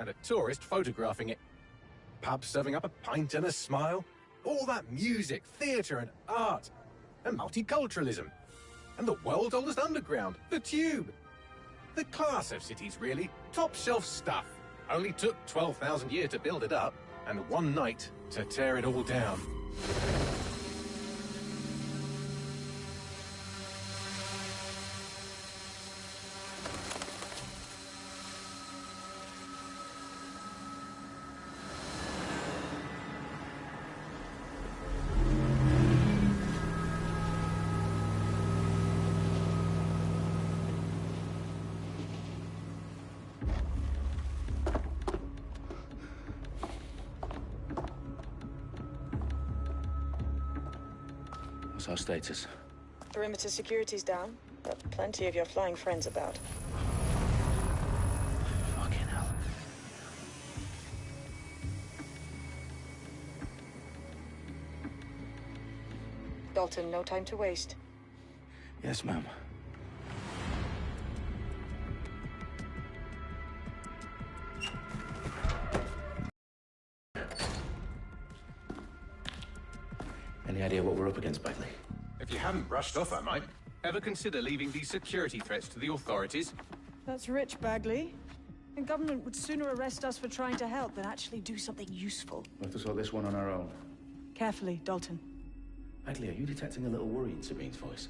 and a tourist photographing it. Pubs serving up a pint and a smile. All that music, theatre and art. And multiculturalism. And the world's oldest underground, the Tube. The class of cities, really. Top shelf stuff. Only took 12,000 years to build it up, and one night to tear it all down. What's our status? Perimeter security's down, but plenty of your flying friends about. Fucking hell. Dalton, no time to waste. Yes, ma'am. Any idea what we're up against, Bagley? If you haven't brushed off, I might. Ever consider leaving these security threats to the authorities? That's rich, Bagley. The government would sooner arrest us for trying to help than actually do something useful. We'll have to sort this one on our own. Carefully, Dalton. Bagley, are you detecting a little worry in Sabine's voice?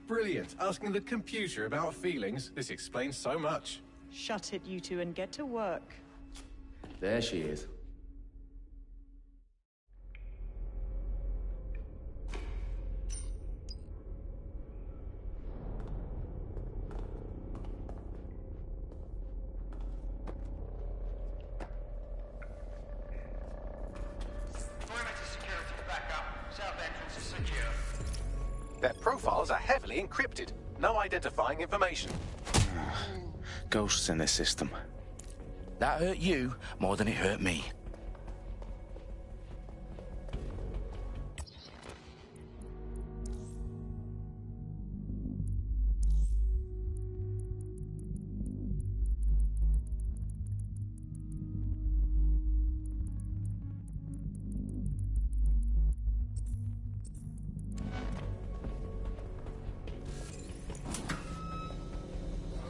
Brilliant. Asking the computer about feelings. This explains so much. Shut it, you two, and get to work. There she is. Their profiles are heavily encrypted. No identifying information. Ghosts in this system. That hurt you more than it hurt me.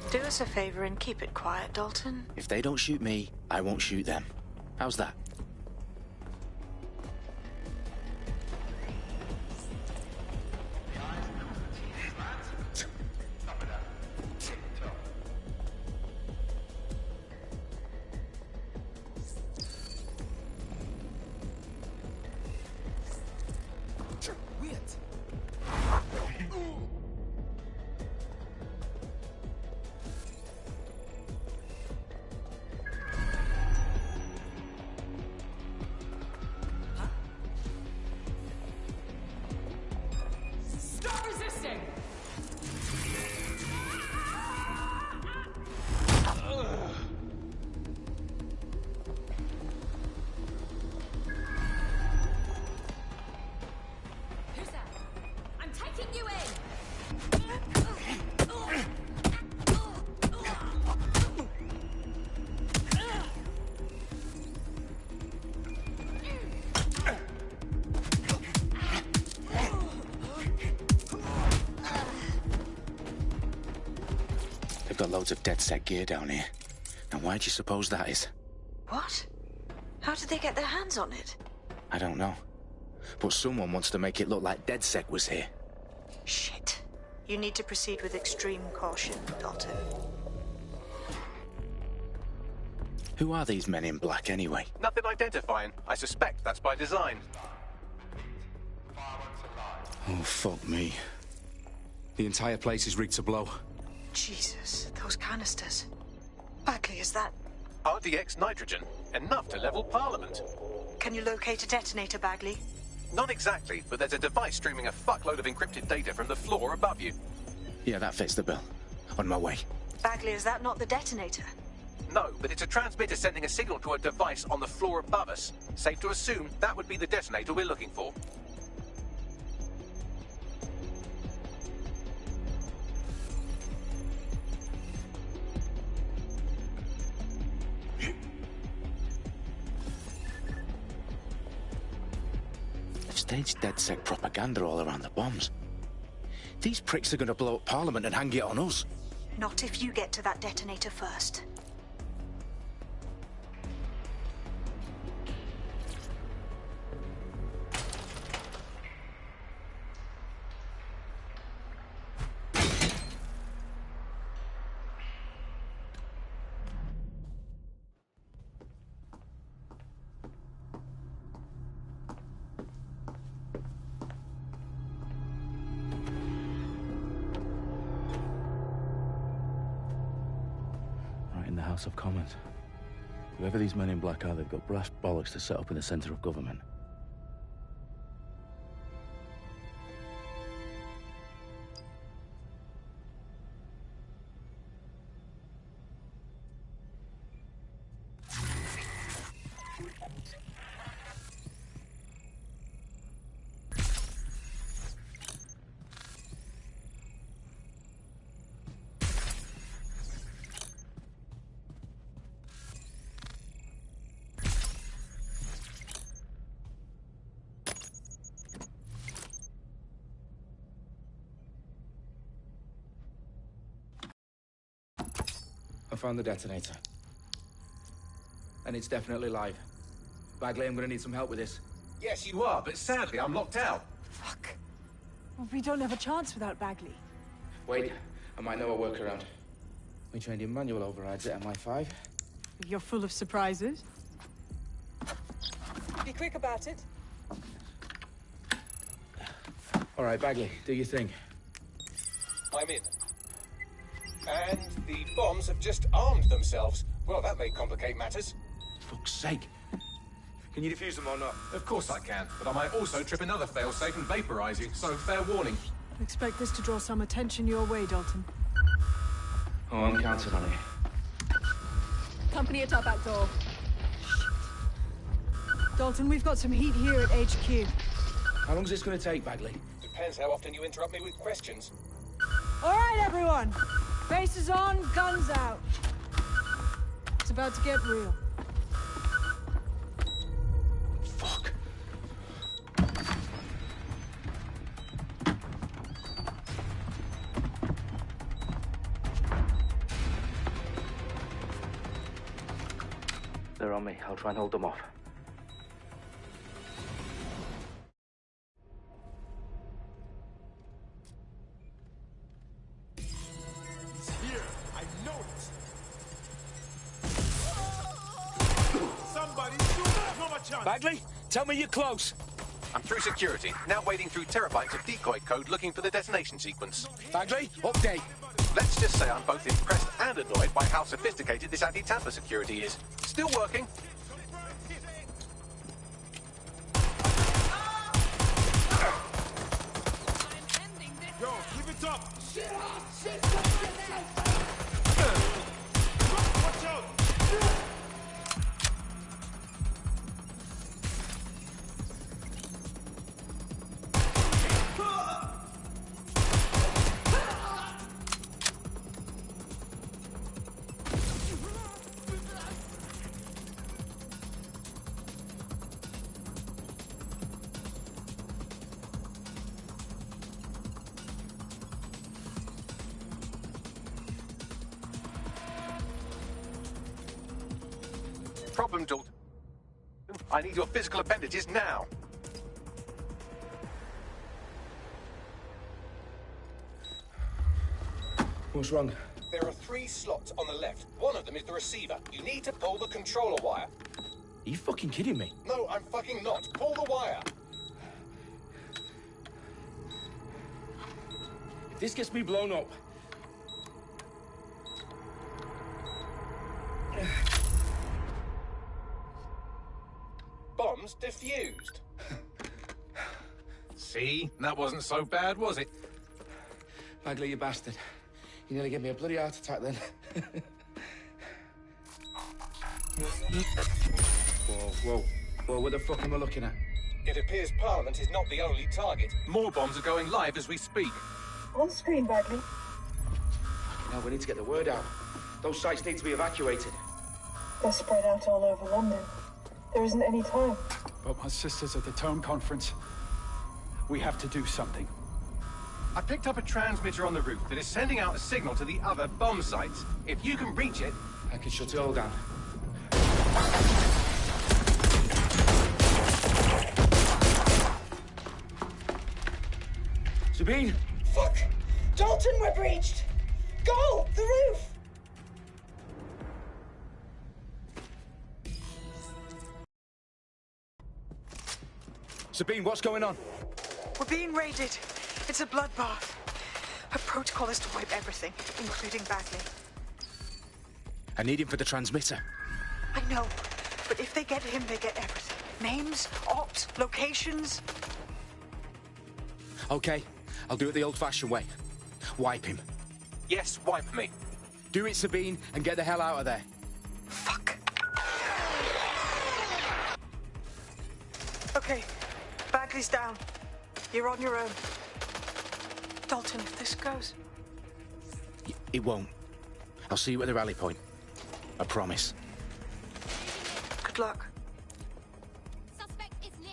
Do us a favor and keep it quiet, Dalton. If they don't shoot me, I won't shoot them. How's that? Got loads of dead-set gear down here. Now, why do you suppose that is? What? How did they get their hands on it? I don't know. But someone wants to make it look like DedSec was here. Shit. You need to proceed with extreme caution, Dalton. Who are these men in black, anyway? Nothing identifying. I suspect that's by design. Oh, fuck me. The entire place is rigged to blow. Jesus, those canisters. Bagley, is that... RDX nitrogen. Enough to level Parliament. Can you locate a detonator, Bagley? Not exactly, but there's a device streaming a fuckload of encrypted data from the floor above you. Yeah, that fits the bill. On my way. Bagley, is that not the detonator? No, but it's a transmitter sending a signal to a device on the floor above us. Safe to assume that would be the detonator we're looking for. They've staged DedSec propaganda all around the bombs. These pricks are going to blow up Parliament and hang it on us. Not if you get to that detonator first. In the House of Commons. Whoever these men in black are, they've got brass bollocks to set up in the centre of government. I found the detonator. And it's definitely live. Bagley, I'm gonna need some help with this. Yes, you are, but sadly, I'm locked out. Fuck. Well, we don't have a chance without Bagley. Wait, I might know a workaround. We trained in manual overrides at MI5. You're full of surprises. Be quick about it. All right, Bagley, do your thing. I'm in. And the bombs have just armed themselves. Well, that may complicate matters. Fuck's sake. Can you defuse them or not? Of course I can, but I might also trip another failsafe and vaporize you, so fair warning. Expect this to draw some attention your way, Dalton. Oh, I'm counting on it. Company at our back door. Dalton, we've got some heat here at HQ. How long is this gonna take, Bagley? Depends how often you interrupt me with questions. All right, everyone. Faces on, guns out. It's about to get real. Fuck. They're on me. I'll try and hold them off. Here, I know it. Somebody shoot up a chance. Bagley, tell me you're close. I'm through security, now wading through terabytes of decoy code looking for the detonation sequence. Bagley, update. Let's just say I'm both impressed and annoyed by how sophisticated this anti-tamper security is. Still working. Yo, keep it up. Watch out. Problem, Dalton. I need your physical appendages now. What's wrong? There are 3 slots on the left. One of them is the receiver. You need to pull the controller wire. Are you fucking kidding me? No, I'm fucking not. Pull the wire. If this gets me blown up... Bombs defused. See? That wasn't so bad, was it? Bagley, you bastard. You nearly gave me a bloody heart attack then. Whoa, what the fuck am I looking at? It appears Parliament is not the only target. More bombs are going live as we speak. On screen, Bagley. Now we need to get the word out. Those sites need to be evacuated. They're spread out all over London. There isn't any time. But my sister's at the town conference. We have to do something. I picked up a transmitter on the roof that is sending out a signal to the other bomb sites. If you can reach it... I can shut it all down. Sabine! Fuck! Dalton, we're breached! Go! The roof! Sabine, what's going on? We're being raided. It's a bloodbath. Her protocol is to wipe everything, including Bagley. I need him for the transmitter. I know, but if they get him, they get everything. Names, ops, locations. Okay, I'll do it the old-fashioned way. Wipe him. Yes, wipe me. Do it, Sabine, and get the hell out of there. Fuck. Okay, Bagley's down. You're on your own. Dalton, if this goes... It won't. I'll see you at the rally point. I promise. Good luck. Suspect is near.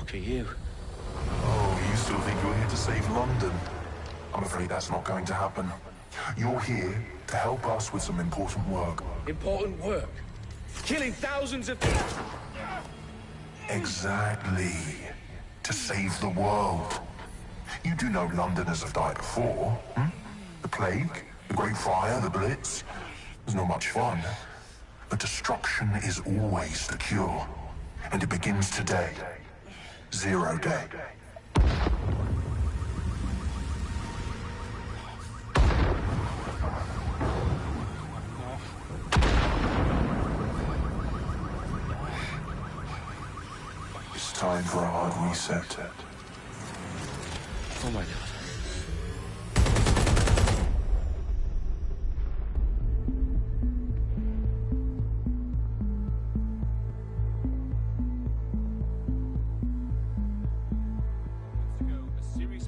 For you. Oh, you still think you're here to save London? I'm afraid that's not going to happen. You're here to help us with some important work. Important work? Killing thousands of... Exactly. To save the world. You do know Londoners have died before, hmm? The Plague, the Great Fire, the Blitz. It's not much fun. But destruction is always the cure. And it begins today. 0 day. It's time for a hard reset. Oh my God.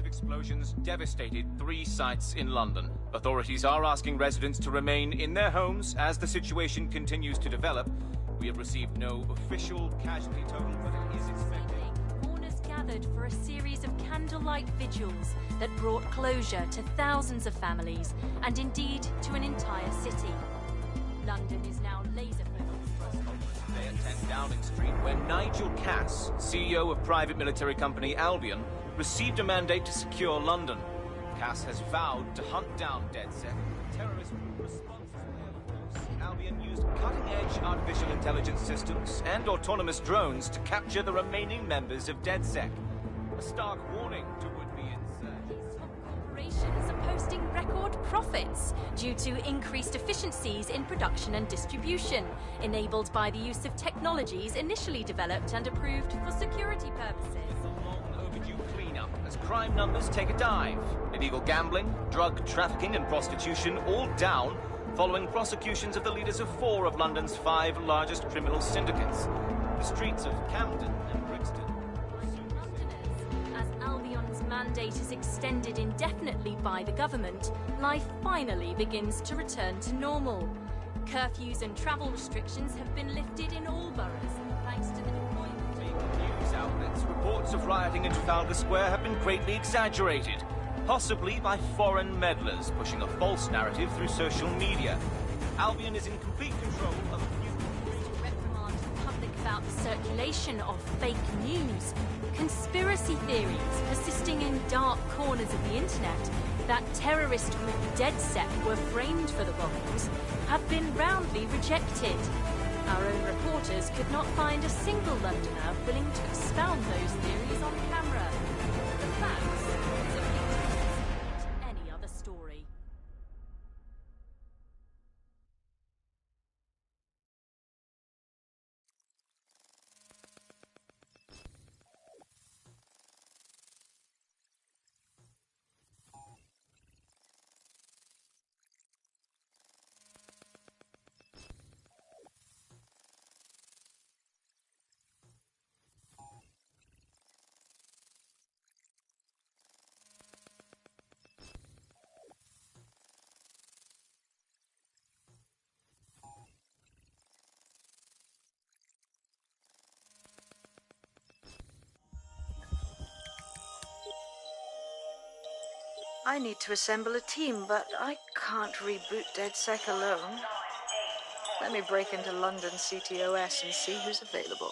Explosions devastated 3 sites in London. Authorities are asking residents to remain in their homes as the situation continues to develop. We have received no official casualty total, but it is expected. Mourners gathered for a series of candlelight vigils that brought closure to thousands of families and indeed to an entire city. London is now laser-focused. Today at 10 Downing Street, where Nigel Cass, CEO of private military company Albion, received a mandate to secure London. Cass has vowed to hunt down DedSec. Terrorist response Albion used cutting-edge artificial intelligence systems and autonomous drones to capture the remaining members of DedSec. A stark warning to would-be insurgents. Corporations are posting record profits due to increased efficiencies in production and distribution, enabled by the use of technologies initially developed and approved for security purposes. overdue cleanup as crime numbers take a dive. Illegal gambling, drug trafficking and prostitution all down following prosecutions of the leaders of 4 of London's 5 largest criminal syndicates. The streets of Camden and Brixton. As Albion's mandate is extended indefinitely by the government, life finally begins to return to normal. Curfews and travel restrictions have been lifted in all boroughs, thanks to the deployment of news outlets. Reports of rioting in Trafalgar Square have been greatly exaggerated, possibly by foreign meddlers pushing a false narrative through social media. Albion is in complete control of reprimand the public about the circulation of fake news, conspiracy theories persisting in dark corners of the internet that terrorist group DedSec were framed for the bombings have been roundly rejected. Our own reporters could not find a single Londoner willing to expound those theories on camera. The facts simply don't any other story. I need to assemble a team, but I can't reboot DedSec alone. Let me break into London CTOS and see who's available.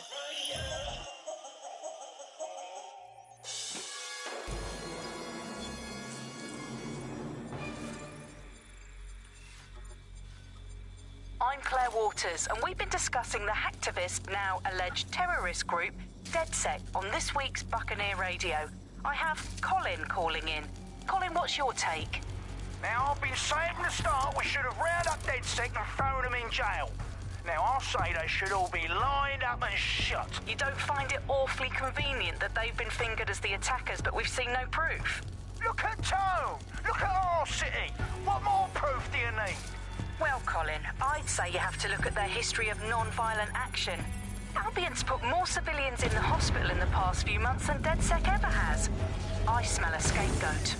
I'm Claire Waters, and we've been discussing the hacktivist, now alleged terrorist group, DedSec, on this week's Buccaneer Radio. I have Colin calling in. Colin, what's your take? Now, I've been saying from the start we should have rounded up DedSec and thrown them in jail. Now, I'll say they should all be lined up and shot. You don't find it awfully convenient that they've been fingered as the attackers, but we've seen no proof? Look at Tone! Look at our city! What more proof do you need? Well, Colin, I'd say you have to look at their history of non-violent action. Albion's put more civilians in the hospital in the past few months than DedSec ever has. I smell a scapegoat.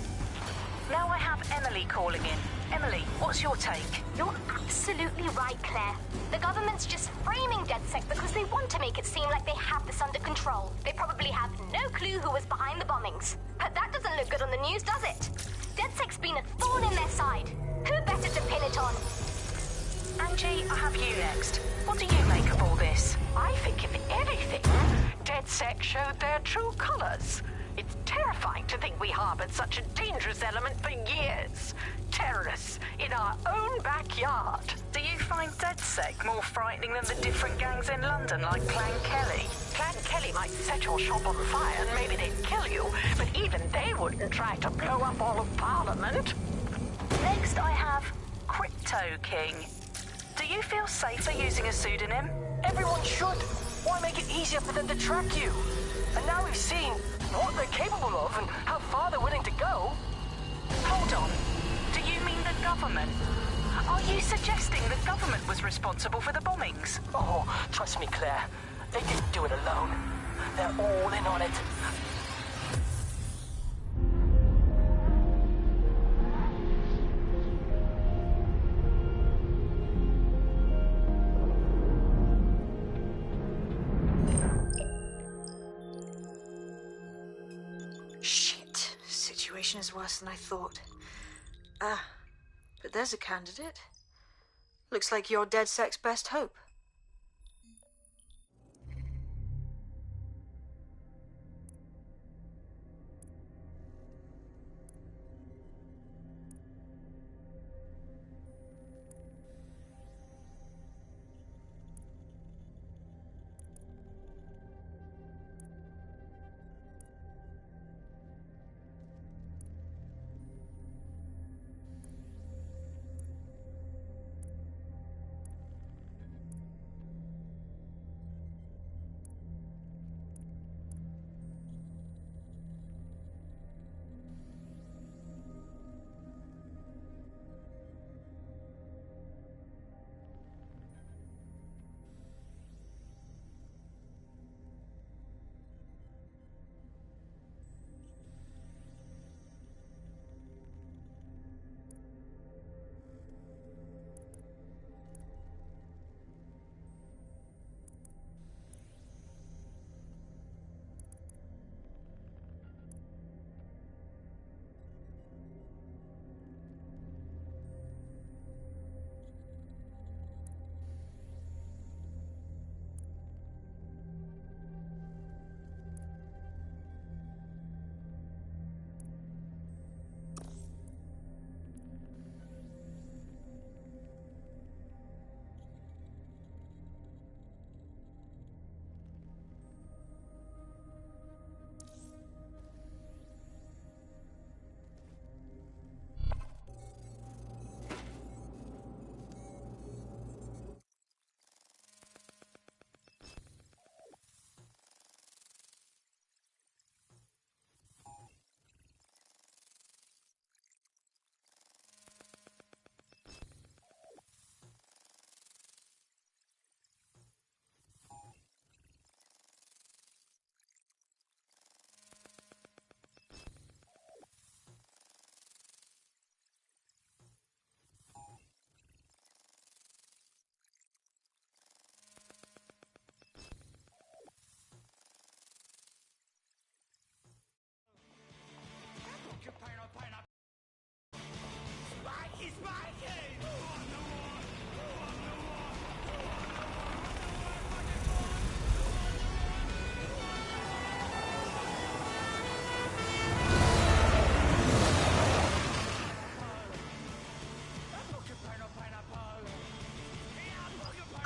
Now I have Emily calling in. Emily, what's your take? You're absolutely right, Claire. The government's just framing DedSec because they want to make it seem like they have this under control. They probably have no clue who was behind the bombings. But that doesn't look good on the news, does it? DedSec's been a thorn in their side. Who better to pin it on? Angie, I have you next. What do you make of all this? I think, if anything, DedSec showed their true colors. It's terrifying to think we harbored such a dangerous element for years. Terrorists in our own backyard. Do you find DedSec more frightening than the different gangs in London, like Clan Kelly? Clan Kelly might set your shop on fire and maybe they'd kill you, but even they wouldn't try to blow up all of Parliament. Next, I have Crypto King. Do you feel safer using a pseudonym? Everyone should. Why make it easier for them to track you? And now we've seen what they're capable of and how far they're willing to go. Hold on. Do you mean the government? Are you suggesting the government was responsible for the bombings? Oh, trust me, Claire. They didn't do it alone. They're all in on it. Shit. Situation is worse than I thought. But there's a candidate. Looks like you're DedSec's best hope.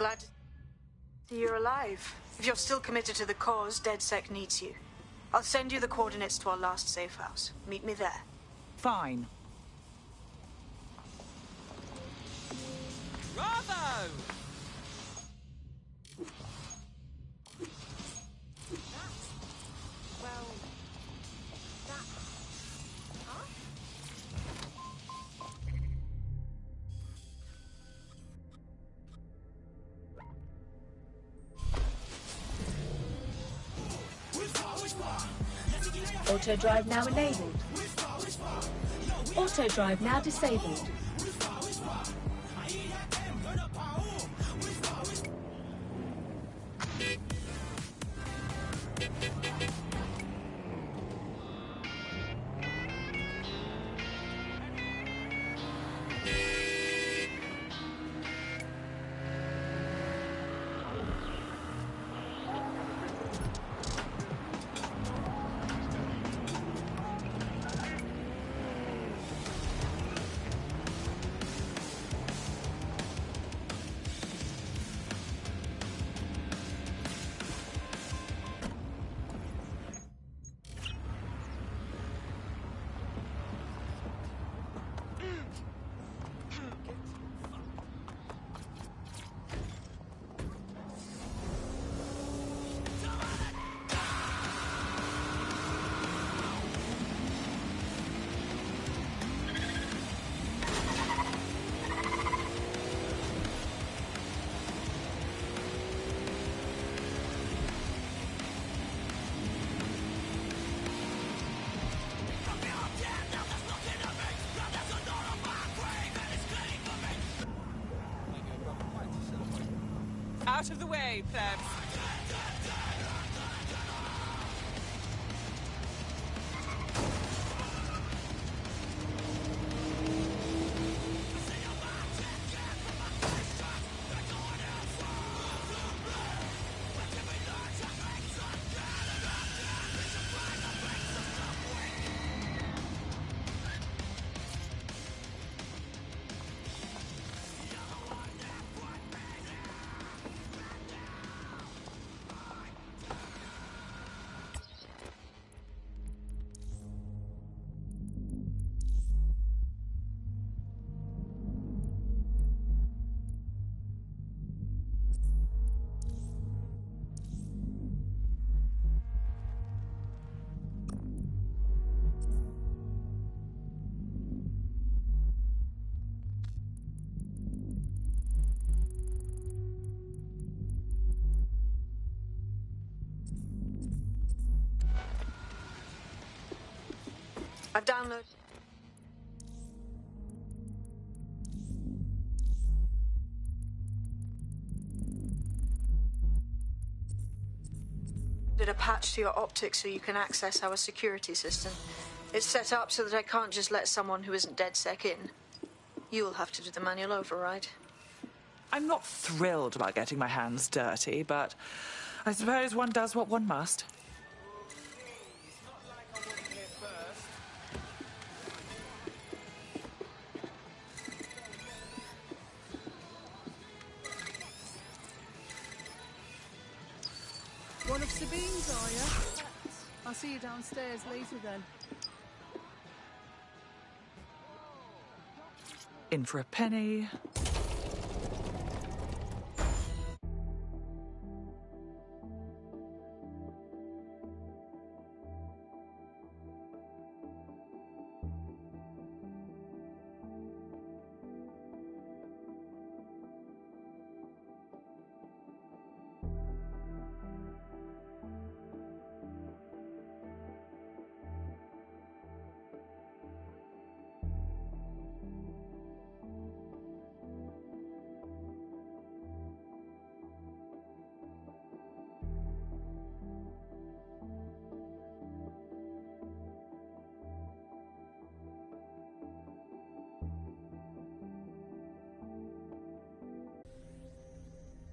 glad to see you're alive. If you're still committed to the cause, DedSec needs you. I'll send you the coordinates to our last safe house. Meet me there. Fine. Bravo! Auto drive now enabled. Auto drive now disabled. Out of the way, plebs. I've downloaded. A patch to your optics so you can access our security system. It's set up so that I can't just let someone who isn't DedSec in. You'll have to do the manual override. I'm not thrilled about getting my hands dirty, but I suppose one does what one must. One of Sabine's, are you? I'll see you downstairs later then. In for a penny.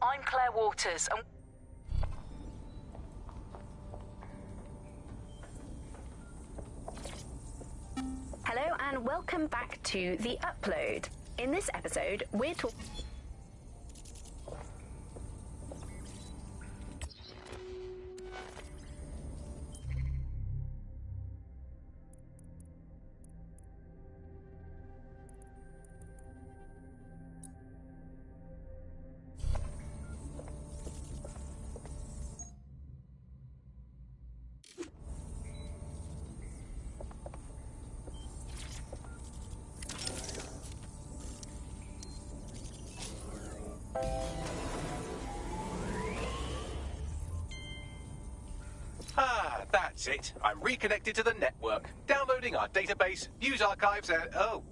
I'm Claire Waters, and Hello and welcome back to The Upload. In this episode, we're talking... Ah, that's it. I'm reconnected to the network, downloading our database, news archives, and... Oh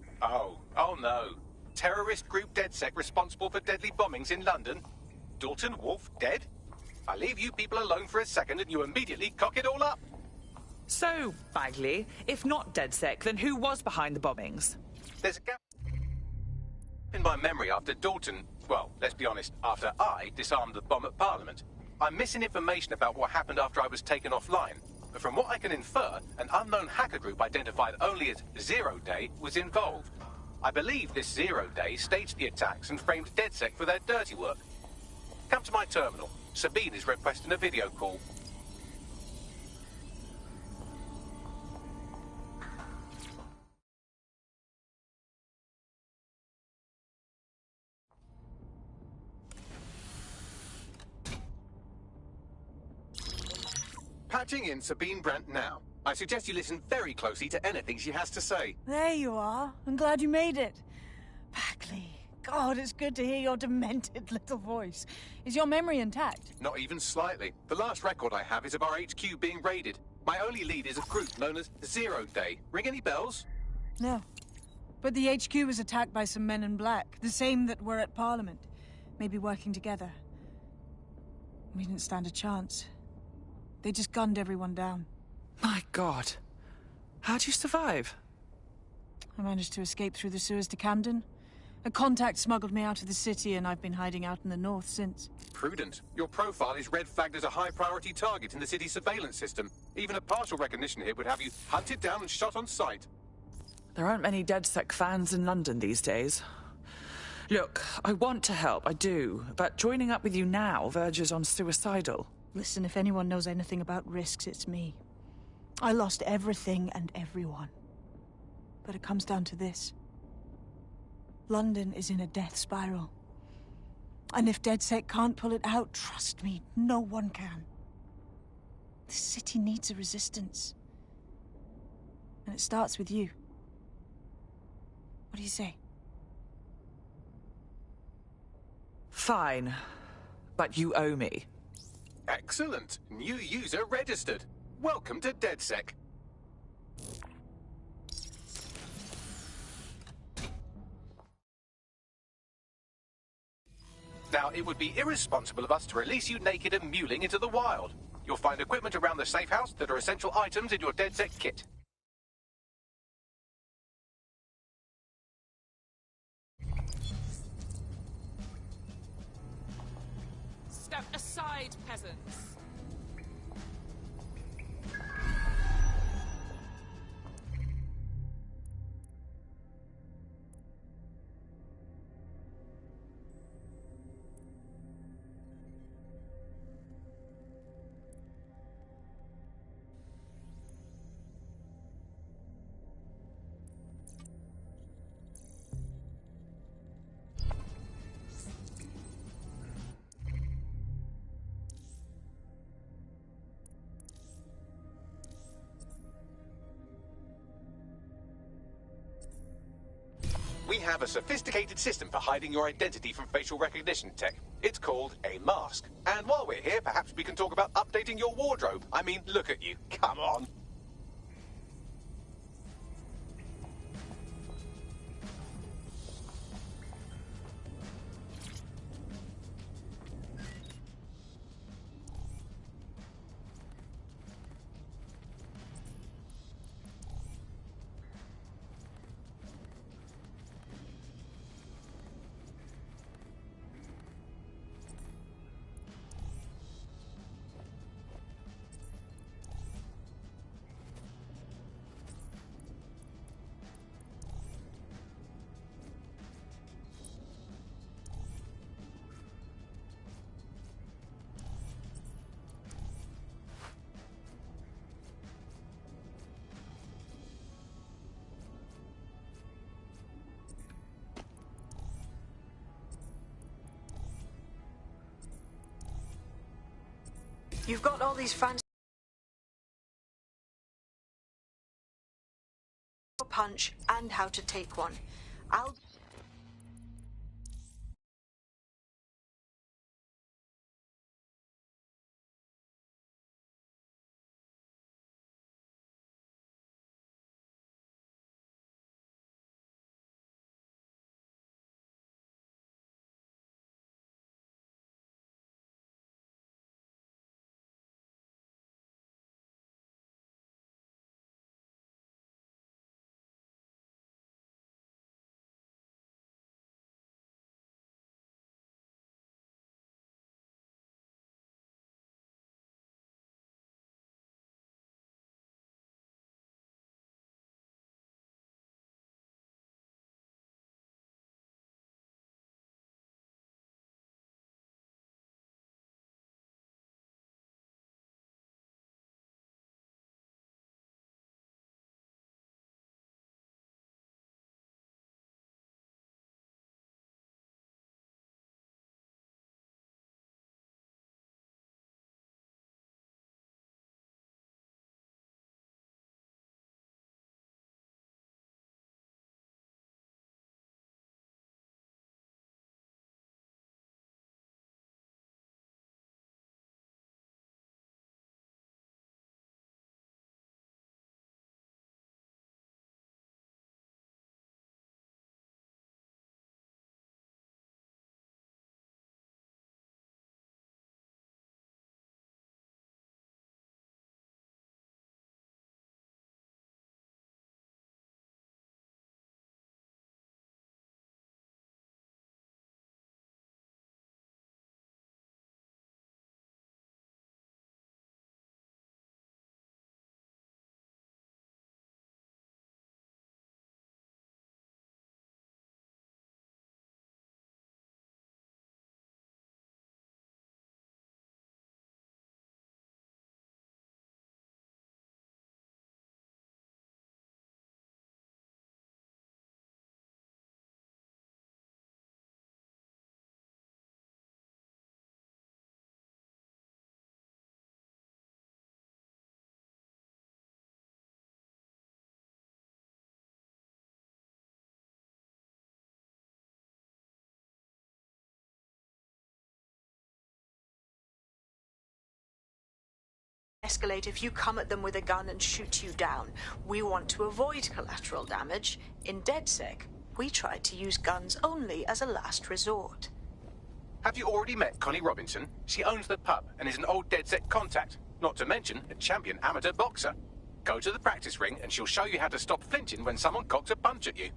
no. Terrorist group DedSec responsible for deadly bombings in London. Dalton Wolf dead? I leave you people alone for a second and you immediately cock it all up. So, Bagley, if not DedSec, then who was behind the bombings? There's a gap in my memory after Dalton... Well, let's be honest, after I disarmed the bomb at Parliament. I'm missing information about what happened after I was taken offline. But from what I can infer, an unknown hacker group identified only as Zero Day was involved. I believe this Zero Day staged the attacks and framed DedSec for their dirty work. Come to my terminal. Sabine is requesting a video call. Patching in Sabine Brandt now. I suggest you listen very closely to anything she has to say. There you are. I'm glad you made it. Bagley. God, it's good to hear your demented little voice. Is your memory intact? Not even slightly. The last record I have is of our HQ being raided. My only lead is a group known as Zero Day. Ring any bells? No. But the HQ was attacked by some men in black, the same that were at Parliament. Maybe working together. We didn't stand a chance. They just gunned everyone down. My God. How'd you survive? I managed to escape through the sewers to Camden. A contact smuggled me out of the city, and I've been hiding out in the north since. Prudent. Your profile is red flagged as a high-priority target in the city's surveillance system. Even a partial recognition hit would have you hunted down and shot on sight. There aren't many DedSec fans in London these days. Look, I want to help, I do, but joining up with you now verges on suicidal. Listen, if anyone knows anything about risks, it's me. I lost everything and everyone. But it comes down to this. London is in a death spiral. And if DedSec can't pull it out, trust me, no one can. The city needs a resistance. And it starts with you. What do you say? Fine. But you owe me. Excellent. New user registered. Welcome to DedSec. Now, it would be irresponsible of us to release you naked and mewling into the wild. You'll find equipment around the safe house that are essential items in your DedSec kit. Step aside, peasants. We have a sophisticated system for hiding your identity from facial recognition tech. It's called a mask. And while we're here, perhaps we can talk about updating your wardrobe. I mean, look at you. Come on. You've got all these fancy punch and how to take one. I'll escalate if you come at them with a gun and shoot you down. We want to avoid collateral damage. In DedSec, we try to use guns only as a last resort. Have you already met Connie Robinson? She owns the pub and is an old DedSec contact, not to mention a champion amateur boxer. Go to the practice ring and she'll show you how to stop flinching when someone cocks a punch at you.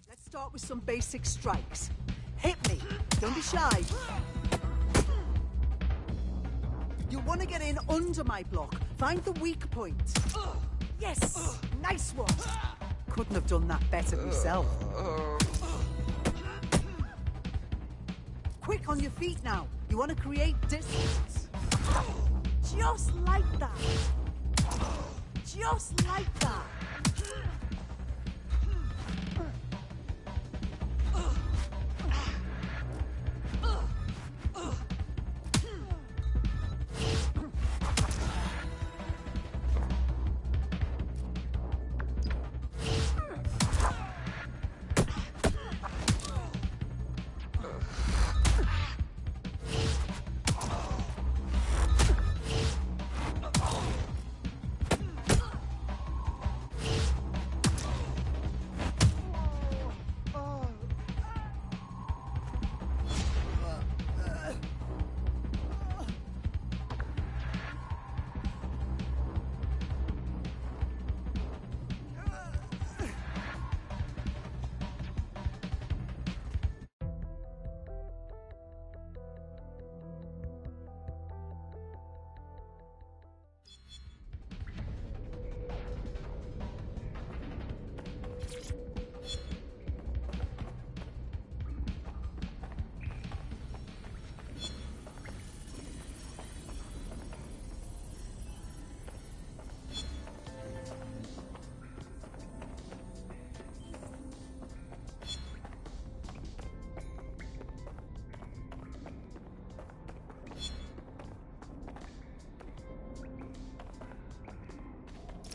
Let's start with some basic strikes. Hit me. Don't be shy. You'll want to get in under my block. Find the weak point. Yes! Nice one! Couldn't have done that better myself. Quick on your feet now. You want to create distance. Just like that. Just like that.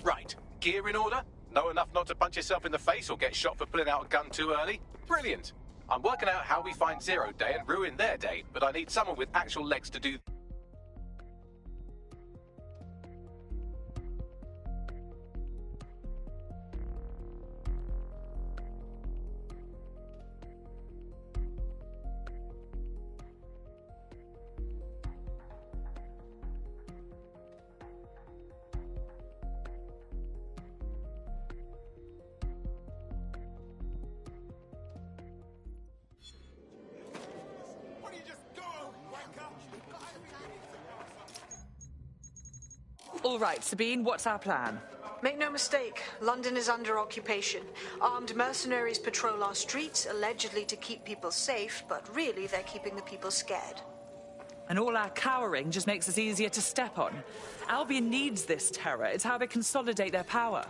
Right, gear in order? Know enough not to punch yourself in the face or get shot for pulling out a gun too early? Brilliant! I'm working out how we find Zero Day and ruin their day, but I need someone with actual legs to do... All right, Sabine, what's our plan? Make no mistake, London is under occupation. Armed mercenaries patrol our streets, allegedly to keep people safe, but really they're keeping the people scared. And all our cowering just makes us easier to step on. Albion needs this terror. It's how they consolidate their power.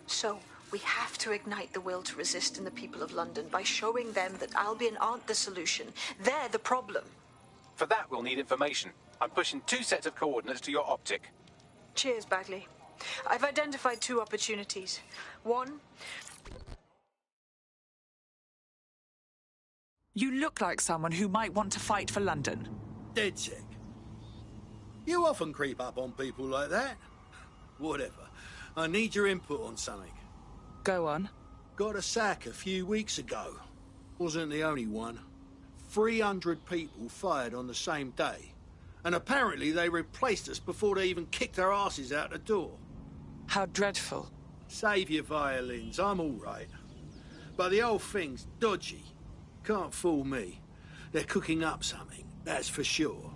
So, we have to ignite the will to resist in the people of London by showing them that Albion aren't the solution. They're the problem. For that, we'll need information. I'm pushing 2 sets of coordinates to your optic. Cheers, Bagley. I've identified 2 opportunities. One... You look like someone who might want to fight for London. DedSec. You often creep up on people like that. Whatever. I need your input on something. Go on. Got a sack a few weeks ago. Wasn't the only one. 300 people fired on the same day. And apparently they replaced us before they even kicked our asses out the door. How dreadful. Save your violins, I'm all right. But the whole thing's dodgy. Can't fool me. They're cooking up something, that's for sure.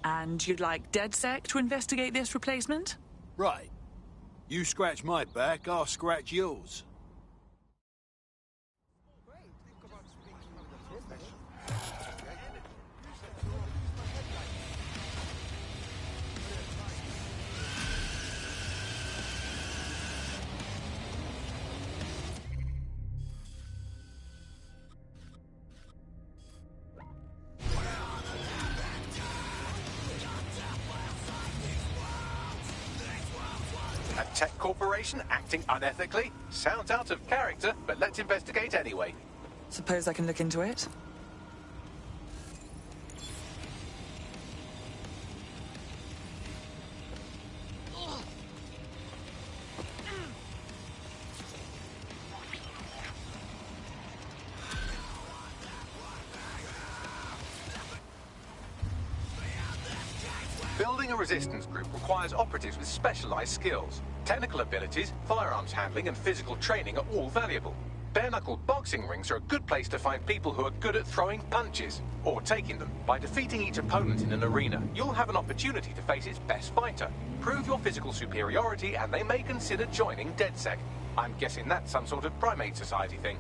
And you'd like DedSec to investigate this replacement? Right. You scratch my back, I'll scratch yours. A tech corporation acting unethically? Sounds out of character, but let's investigate anyway. Suppose I can look into it? Building a resistance group requires operatives with specialized skills. Technical abilities, firearms handling, and physical training are all valuable. Bare-knuckle boxing rings are a good place to find people who are good at throwing punches, or taking them. By defeating each opponent in an arena, you'll have an opportunity to face its best fighter. Prove your physical superiority, and they may consider joining DedSec. I'm guessing that's some sort of primate society thing.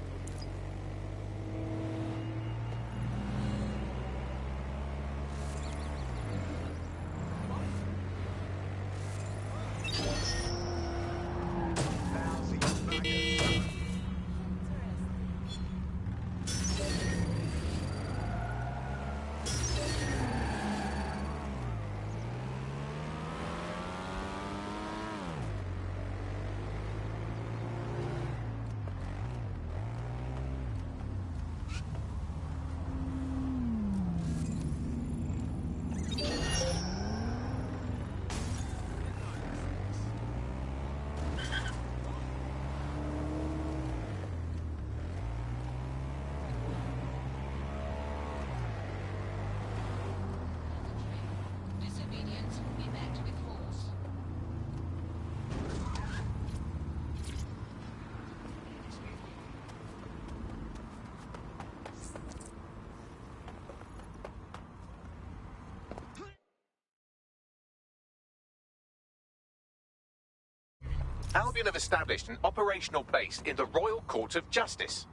Albion have established an operational base in the Royal Court of Justice.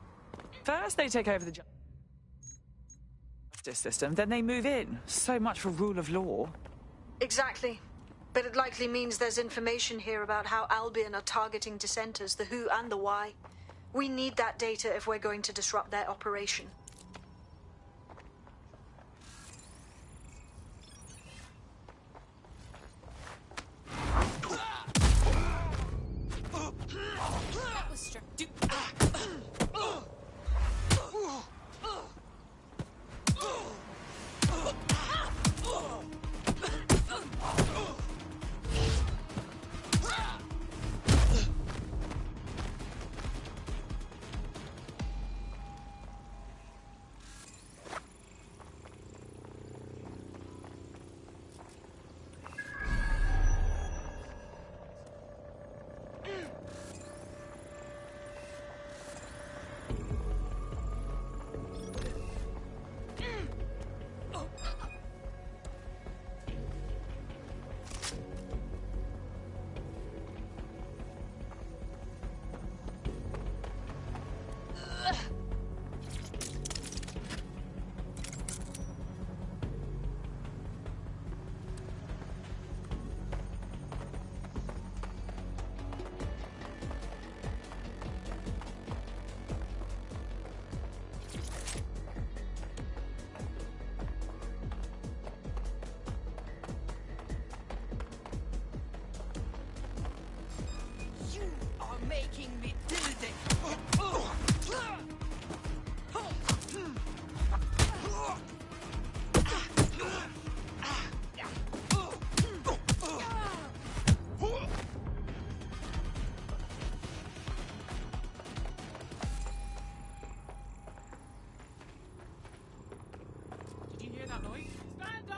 First they take over the justice system, then they move in. So much for rule of law. Exactly. But it likely means there's information here about how Albion are targeting dissenters, the who and the why. We need that data if we're going to disrupt their operation. making me dizzy. Did you hear that noise? Stand down!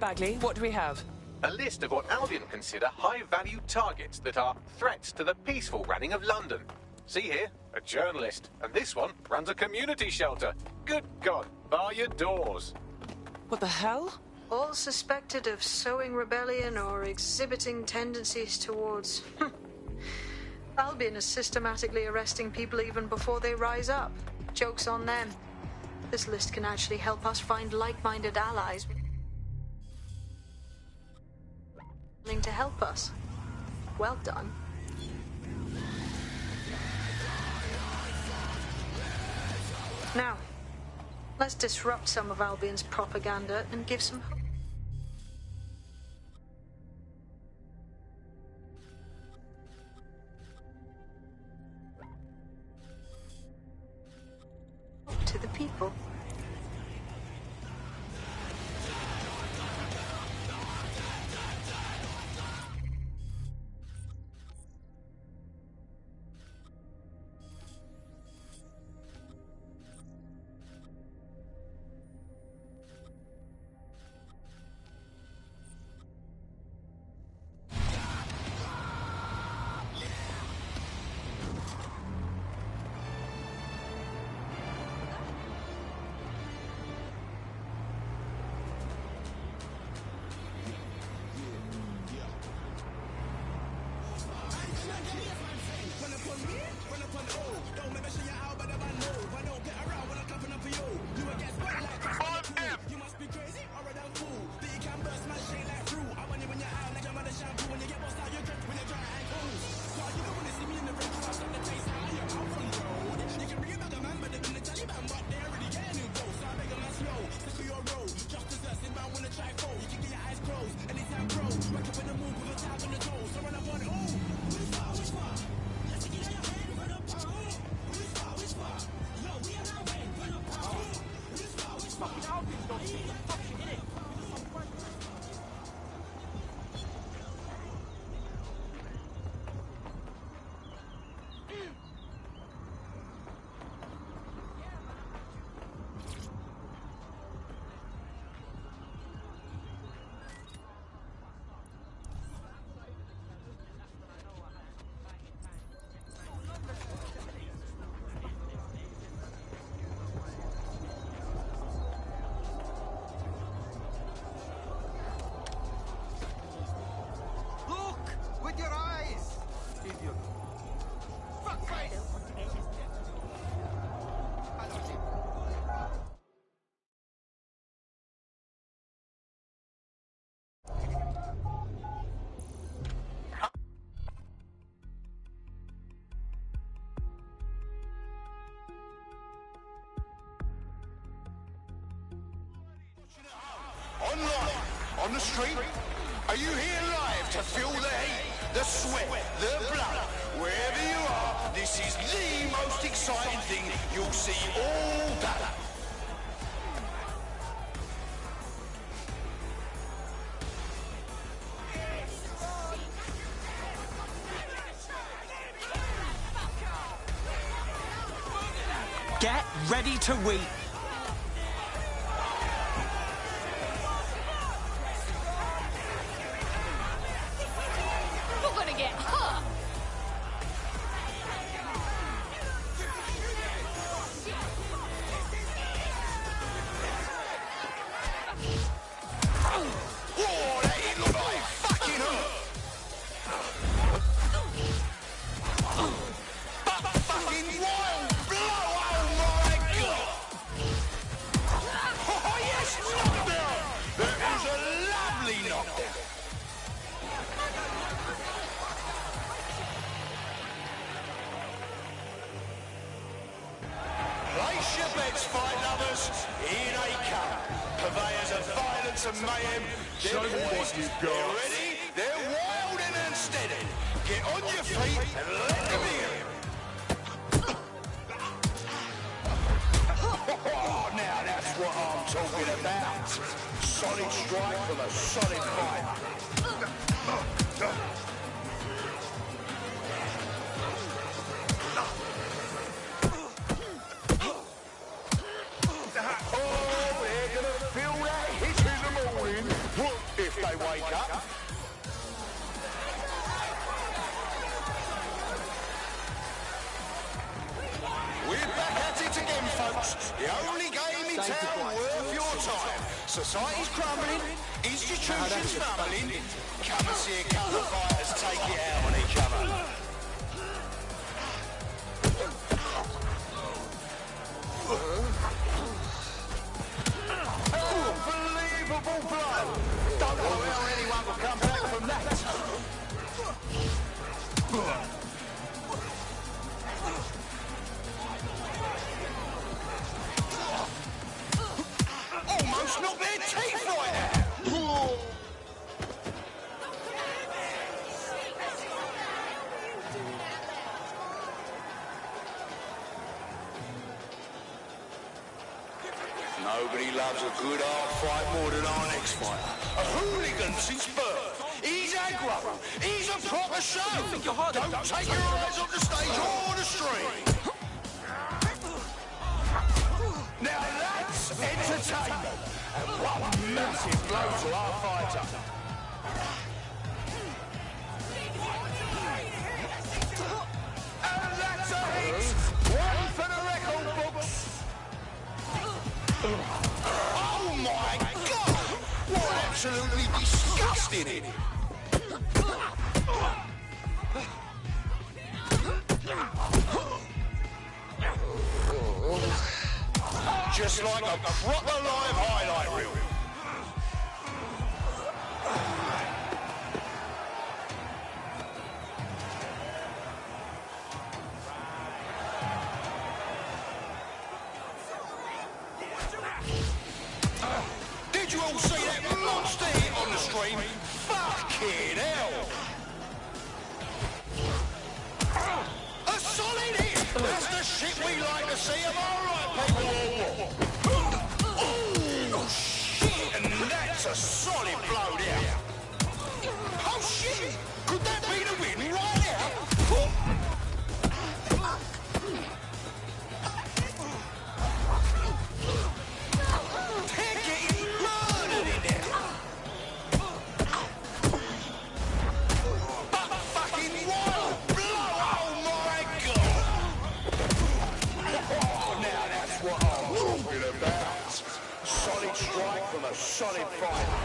Bagley, what do we have? A list of what Albion consider high-value targets that are threats to the peaceful running of London. See here, a journalist, and this one runs a community shelter. Good God, bar your doors. What the hell? All suspected of sowing rebellion or exhibiting tendencies towards... Albion is systematically arresting people even before they rise up. Joke's on them. This list can actually help us find like-minded allies willing to help us. Well done. Now, let's disrupt some of Albion's propaganda and give some hope to the people. Online, on the street, are you here live to feel the heat, the sweat, the blood? Wherever you are, this is the most exciting thing you'll see all day. ready to weep. You're gonna get hurt! Whoa, that ain't look like fucking hurt. Fucking wild blow, oh my god! Oh yes, knockdown! That was a lovely knockdown. Place your bets, fight lovers. Here they come. Purveyors of violence and mayhem. Show me what you've got. They're ready, they're wild and unsteady. Get on your feet and let them hear it. Oh, now that's what I'm talking about. Solid strike from a solid fighter. If they wake up. We're back at it again, folks. The only game in town worth your time. Society's crumbling, institutions fumbling. Come and see a couple of fighters take it out on each other. Unbelievable blow! Don't know how anyone will come back from that. Almost knocked their teeth right out. Nobody loves a good hard fight more than our next fighter. A hooligan since birth. He's aggro. He's a proper show. Don't take your eyes off the stage or the stream. Now that's entertainment. And one massive blow to our fighter. And that's a hit. One for the record books. Oh my god! What absolutely disgusting it! Just like a proper live highlight reel. Did you all see that monster hit on the stream? Fucking hell! A solid hit! That's the shit we like to see, am I right, people? Oh, shit! And that's a solid blow there. Oh, shit! Could that be the win right now? They're getting murdered in there. But fucking wild blow! Oh my god! Oh, now that's what I'm talking about. Solid strike from a solid fighter.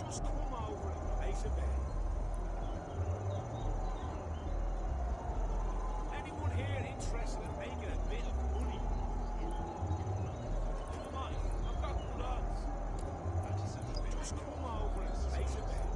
Just come over and place a bet. Anyone here interested in making a bit of money? Come on, I've got lots. Just come over and place a bet.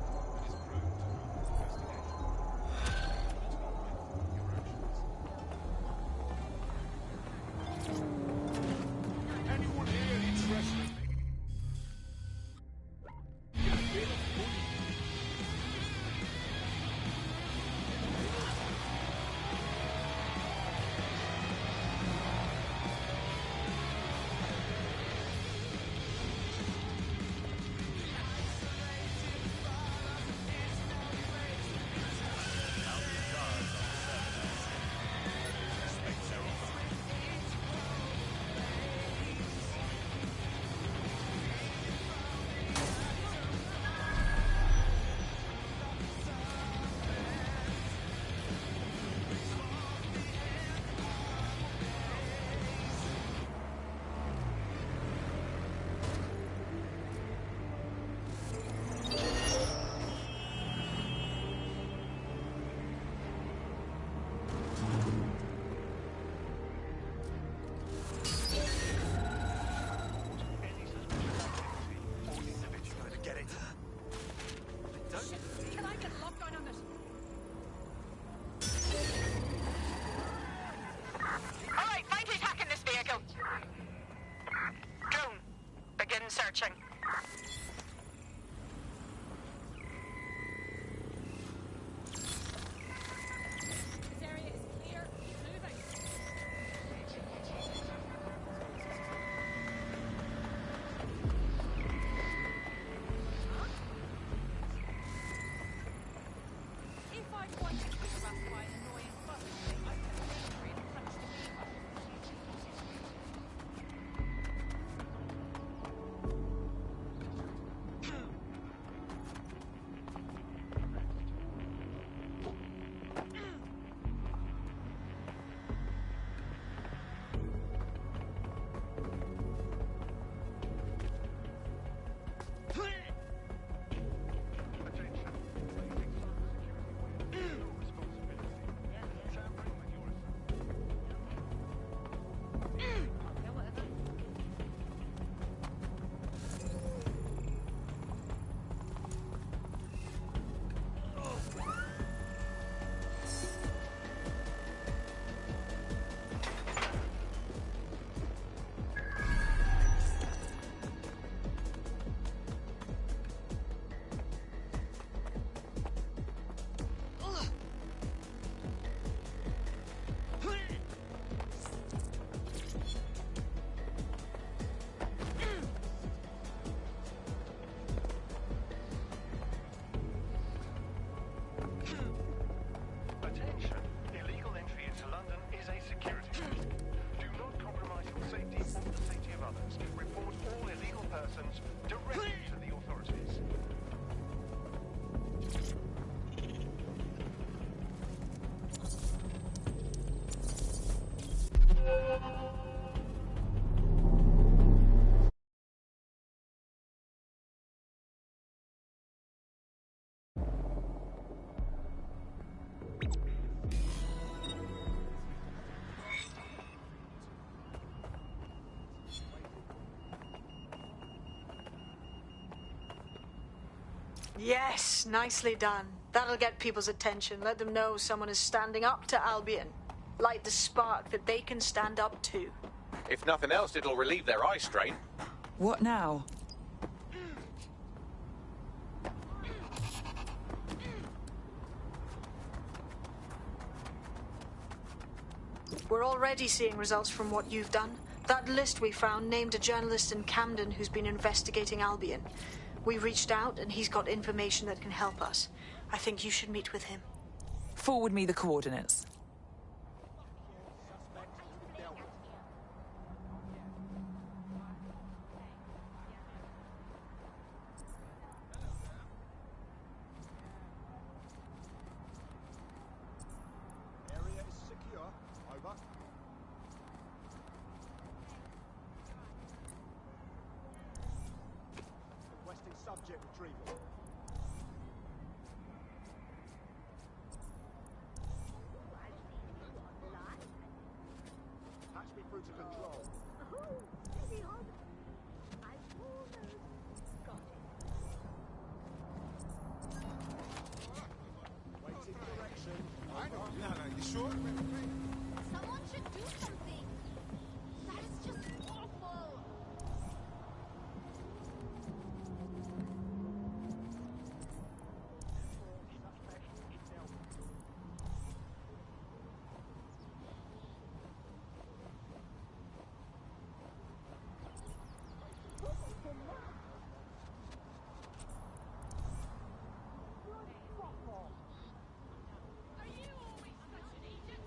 searching. This area is clear. Keep moving. If I wanted to be harassed by an annoying fucking thing, I'd have a military and punched a beaver. Attention, illegal entry into London is a security issue. Do not compromise your safety or the safety of others. Report all illegal persons directly to the authorities. Yes, nicely done. That'll get people's attention. Let them know someone is standing up to Albion. Light the spark that they can stand up to. If nothing else, it'll relieve their eye strain. What now? We're already seeing results from what you've done. That list we found named a journalist in Camden who's been investigating Albion. We reached out and he's got information that can help us. I think you should meet with him. Forward me the coordinates. Area is secure. Over. Requesting subject retrieval. Patch me through to control. Waiting direction. No, you sure? Someone should do something. That is just awful. Are you always such an agent?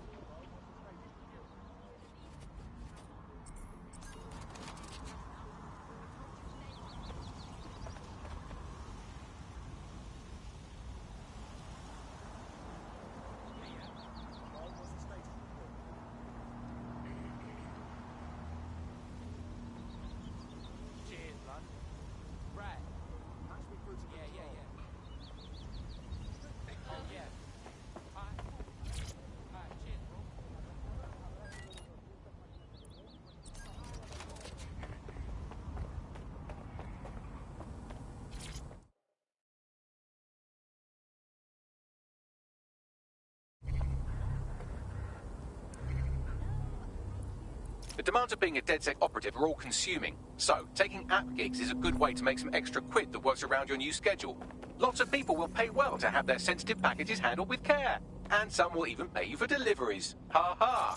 The demands of being a DedSec operative are all-consuming, so taking app gigs is a good way to make some extra quid that works around your new schedule. Lots of people will pay well to have their sensitive packages handled with care, and some will even pay you for deliveries. Ha ha!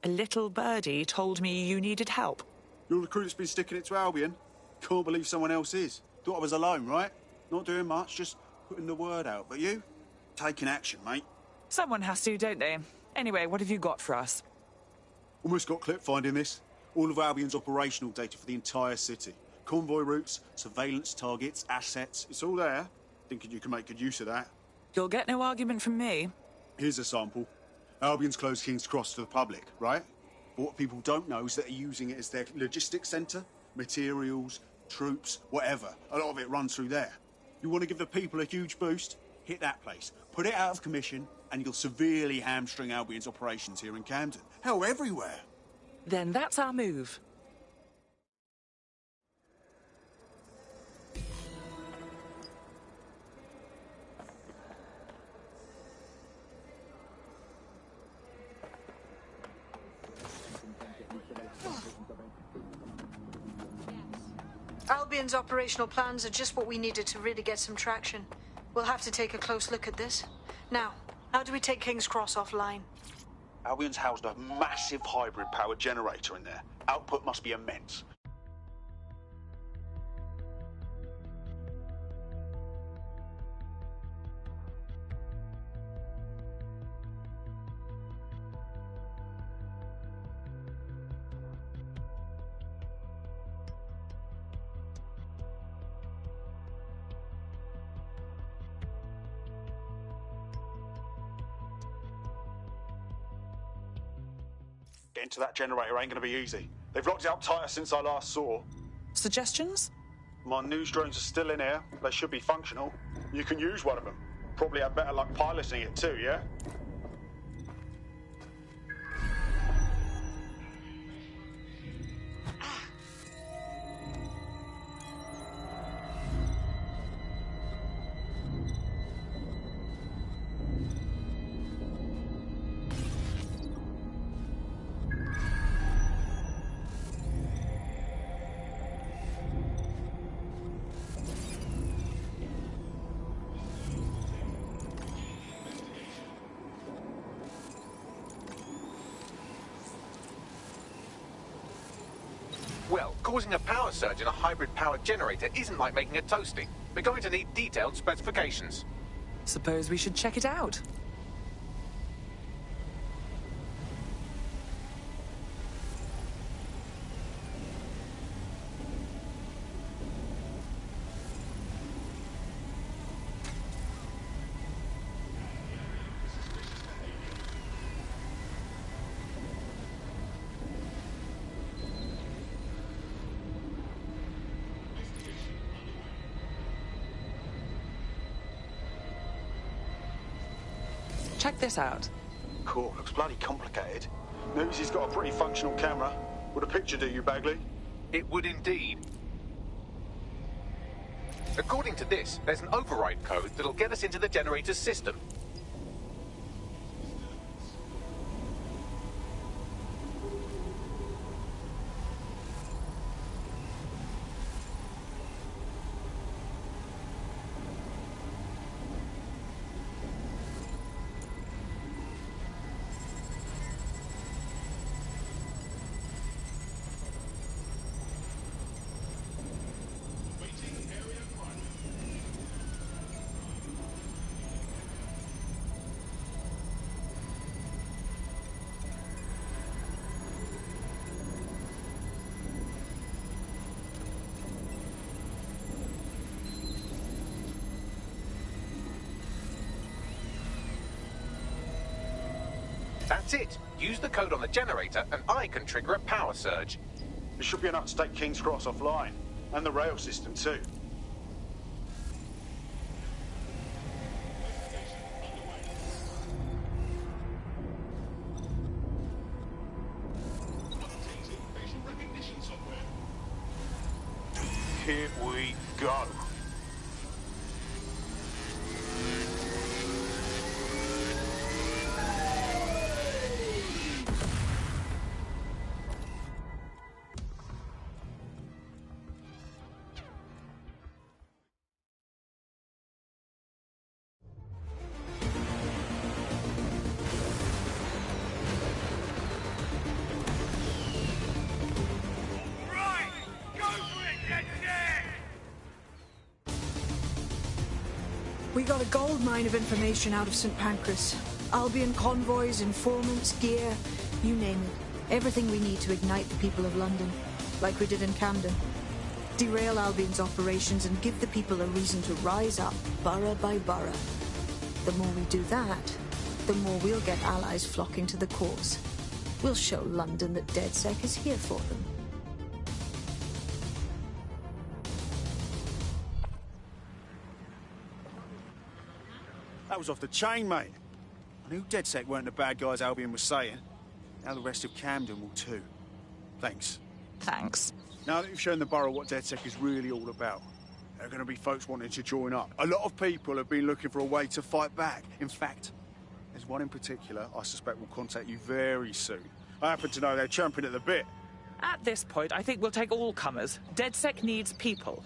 A little birdie told me you needed help. You're the crew that's been sticking it to Albion? Can't believe someone else is. Thought I was alone, right? Not doing much, just putting the word out. But you? Taking action, mate. Someone has to, don't they? Anyway, what have you got for us? Almost got clip finding this. All of Albion's operational data for the entire city. Convoy routes, surveillance targets, assets. It's all there. Thinking you can make good use of that. You'll get no argument from me. Here's a sample. Albion's closed King's Cross to the public, right? But what people don't know is that they're using it as their logistics centre. Materials, troops, whatever. A lot of it runs through there. You want to give the people a huge boost? Hit that place. Put it out of commission, and you'll severely hamstring Albion's operations here in Camden. Hell, everywhere. Then that's our move. Albion's operational plans are just what we needed to really get some traction. We'll have to take a close look at this. Now, how do we take King's Cross offline? Albion's housed a massive hybrid powered generator in there. Output must be immense. Getting to that generator ain't gonna be easy. They've locked it up tighter since I last saw. Suggestions? My news drones are still in here. They should be functional. You can use one of them. Probably have better luck piloting it too, yeah? Well, causing a power surge in a hybrid-powered generator isn't like making a toasty. We're going to need detailed specifications. Suppose we should check it out. Check this out. Cool, looks bloody complicated. News he's got a pretty functional camera. Would a picture do you, Bagley? It would indeed. According to this, there's an override code that'll get us into the generator's system. That's it. Use the code on the generator and I can trigger a power surge. It should be enough to take King's Cross offline. And the rail system too. Here we go. We got a gold mine of information out of St. Pancras. Albion convoys, informants, gear, you name it. Everything we need to ignite the people of London, like we did in Camden. Derail Albion's operations and give the people a reason to rise up, borough by borough. The more we do that, the more we'll get allies flocking to the cause. We'll show London that DedSec is here for them. That was off the chain, mate. I knew DedSec weren't the bad guys Albion was saying. Now the rest of Camden will too. Thanks. Thanks. Now that you've shown the borough what DedSec is really all about, there are going to be folks wanting to join up. A lot of people have been looking for a way to fight back. In fact, there's one in particular I suspect will contact you very soon. I happen to know they're champing at the bit. At this point, I think we'll take all comers. DedSec needs people.